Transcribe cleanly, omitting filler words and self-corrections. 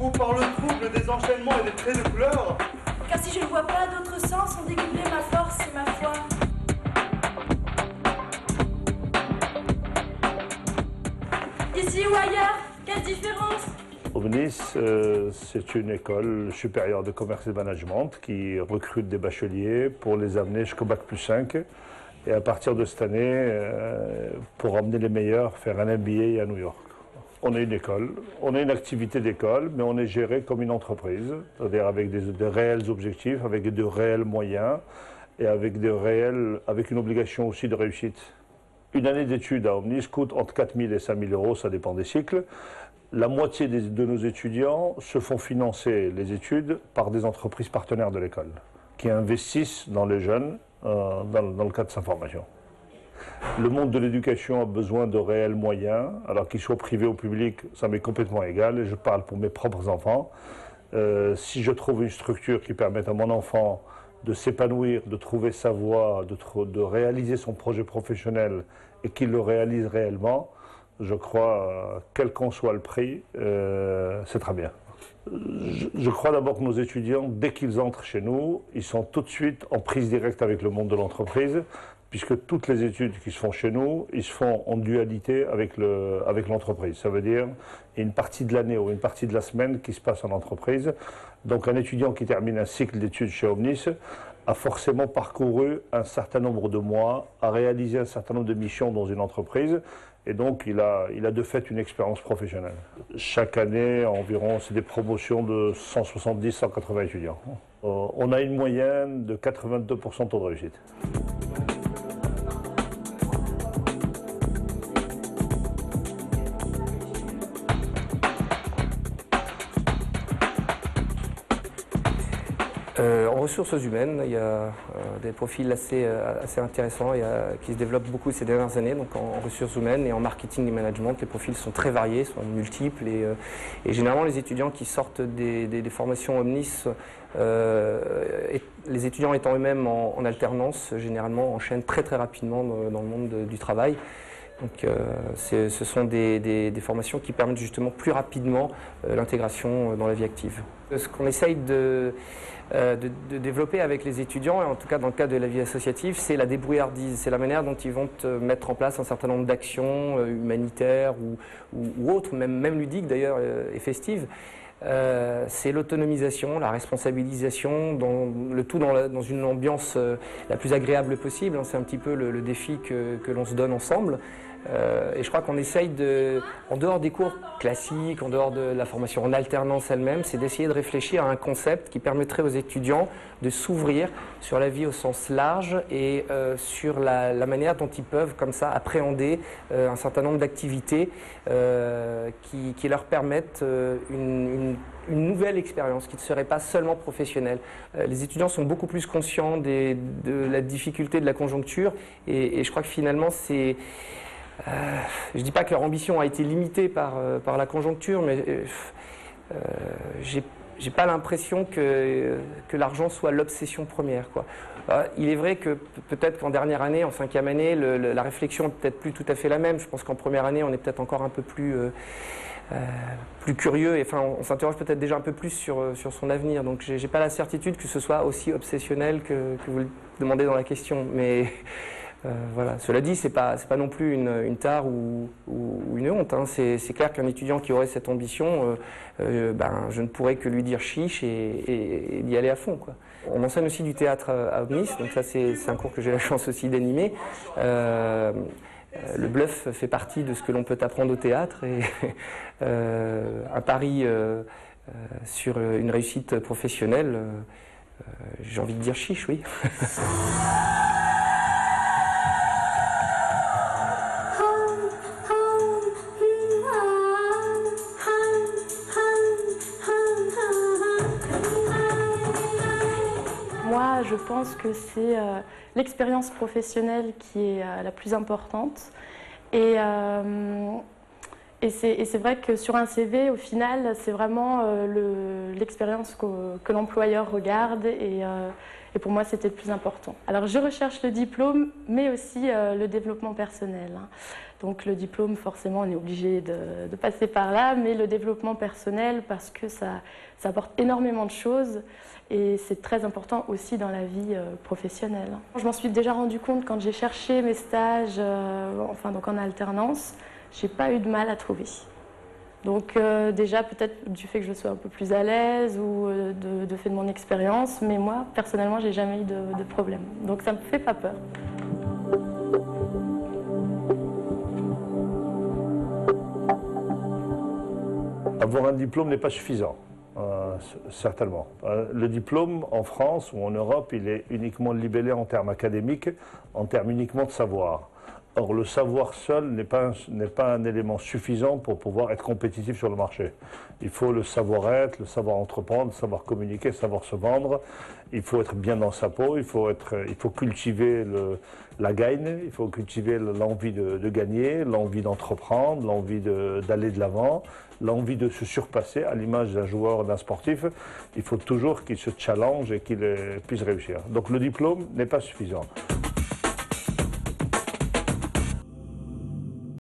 ou par le trouble des enchaînements et des traits de couleur. Car si je ne vois pas d'autre sens, on décuplait ma force et ma foi. Ici ou ailleurs, quelle différence? OMNIS, c'est une école supérieure de commerce et de management qui recrute des bacheliers pour les amener jusqu'au Bac+5. Et à partir de cette année, pour emmener les meilleurs, faire un MBA à New York. On est une école, on est une activité d'école, mais on est géré comme une entreprise, c'est-à-dire avec des réels objectifs, avec de réels moyens et avec une obligation aussi de réussite. Une année d'études à OMNIS coûte entre 4 000 et 5 000 euros, ça dépend des cycles. La moitié de nos étudiants se font financer les études par des entreprises partenaires de l'école, qui investissent dans les jeunes dans le cadre de sa formation. Le monde de l'éducation a besoin de réels moyens, alors qu'ils soient privés ou publics, ça m'est complètement égal, et je parle pour mes propres enfants. Si je trouve une structure qui permette à mon enfant de s'épanouir, de trouver sa voie, de réaliser son projet professionnel et qu'il le réalise réellement, je crois, quel qu'en soit le prix, c'est très bien. Je crois d'abord que nos étudiants, dès qu'ils entrent chez nous, ils sont tout de suite en prise directe avec le monde de l'entreprise, puisque toutes les études qui se font chez nous, ils se font en dualité avec l'entreprise. Ça veut dire une partie de l'année ou une partie de la semaine qui se passe en entreprise. Donc un étudiant qui termine un cycle d'études chez OMNIS a forcément parcouru un certain nombre de mois, a réalisé un certain nombre de missions dans une entreprise, et donc il a de fait une expérience professionnelle. Chaque année, environ, c'est des promotions de 170-180 étudiants. On a une moyenne de 82% de taux de réussite. En ressources humaines, il y a des profils assez intéressants qui se développent beaucoup ces dernières années. Donc en ressources humaines et en marketing et management, les profils sont très variés, sont multiples. Et généralement, les étudiants qui sortent des formations OMNIS, les étudiants étant eux-mêmes en alternance, généralement enchaînent très rapidement dans le monde du travail. Donc ce sont des formations qui permettent justement plus rapidement l'intégration dans la vie active. Ce qu'on essaye de développer avec les étudiants, et en tout cas dans le cadre de la vie associative, c'est la débrouillardise, c'est la manière dont ils vont mettre en place un certain nombre d'actions humanitaires ou autres, même ludiques d'ailleurs et festives. C'est l'autonomisation, la responsabilisation, le tout dans une ambiance la plus agréable possible. C'est un petit peu le défi que l'on se donne ensemble. Et je crois qu'on essaye en dehors des cours classiques, en dehors de la formation en alternance elle-même, c'est d'essayer de réfléchir à un concept qui permettrait aux étudiants de s'ouvrir sur la vie au sens large et sur la manière dont ils peuvent comme ça appréhender un certain nombre d'activités qui leur permettent une nouvelle expérience qui ne serait pas seulement professionnelle. Les étudiants sont beaucoup plus conscients de la difficulté de la conjoncture et je crois que finalement c'est... je ne dis pas que leur ambition a été limitée par la conjoncture, mais j'ai pas l'impression que l'argent soit l'obsession première, quoi. Il est vrai que peut-être qu'en dernière année, en 5e année, la réflexion n'est peut-être plus tout à fait la même. Je pense qu'en première année, on est peut-être encore un peu plus curieux, et enfin, on s'interroge peut-être déjà un peu plus sur son avenir. Donc j'ai pas la certitude que ce soit aussi obsessionnel que vous le demandez dans la question. Mais voilà. Cela dit, c'est pas non plus une tare ou une honte, hein. C'est clair qu'un étudiant qui aurait cette ambition, je ne pourrais que lui dire chiche et d'y aller à fond, quoi. On enseigne aussi du théâtre à OMNIS, donc ça c'est un cours que j'ai la chance aussi d'animer. Le bluff fait partie de ce que l'on peut apprendre au théâtre et un pari sur une réussite professionnelle, j'ai envie de dire chiche, oui. Moi, je pense que c'est l'expérience professionnelle qui est la plus importante. Et Et c'est vrai que sur un CV, au final, c'est vraiment l'expérience que l'employeur regarde et pour moi, c'était le plus important. Alors, je recherche le diplôme, mais aussi le développement personnel. Donc, le diplôme, forcément, on est obligé de passer par là, mais le développement personnel, parce que ça apporte énormément de choses et c'est très important aussi dans la vie professionnelle. Je m'en suis déjà rendu compte quand j'ai cherché mes stages, donc en alternance, j'ai pas eu de mal à trouver. Donc déjà peut-être du fait que je sois un peu plus à l'aise ou de fait de mon expérience, mais moi personnellement j'ai jamais eu de problème. Donc ça me fait pas peur. Avoir un diplôme n'est pas suffisant, certainement. Le diplôme en France ou en Europe, il est uniquement libellé en termes académiques, en termes uniquement de savoir. Or, le savoir seul n'est pas un élément suffisant pour pouvoir être compétitif sur le marché. Il faut le savoir-être, le savoir entreprendre, le savoir communiquer, le savoir se vendre. Il faut être bien dans sa peau, il faut cultiver la gagne, il faut cultiver l'envie de gagner, l'envie d'entreprendre, l'envie d'aller de l'avant, l'envie de se surpasser à l'image d'un joueur, d'un sportif. Il faut toujours qu'il se challenge et qu'il puisse réussir. Donc le diplôme n'est pas suffisant.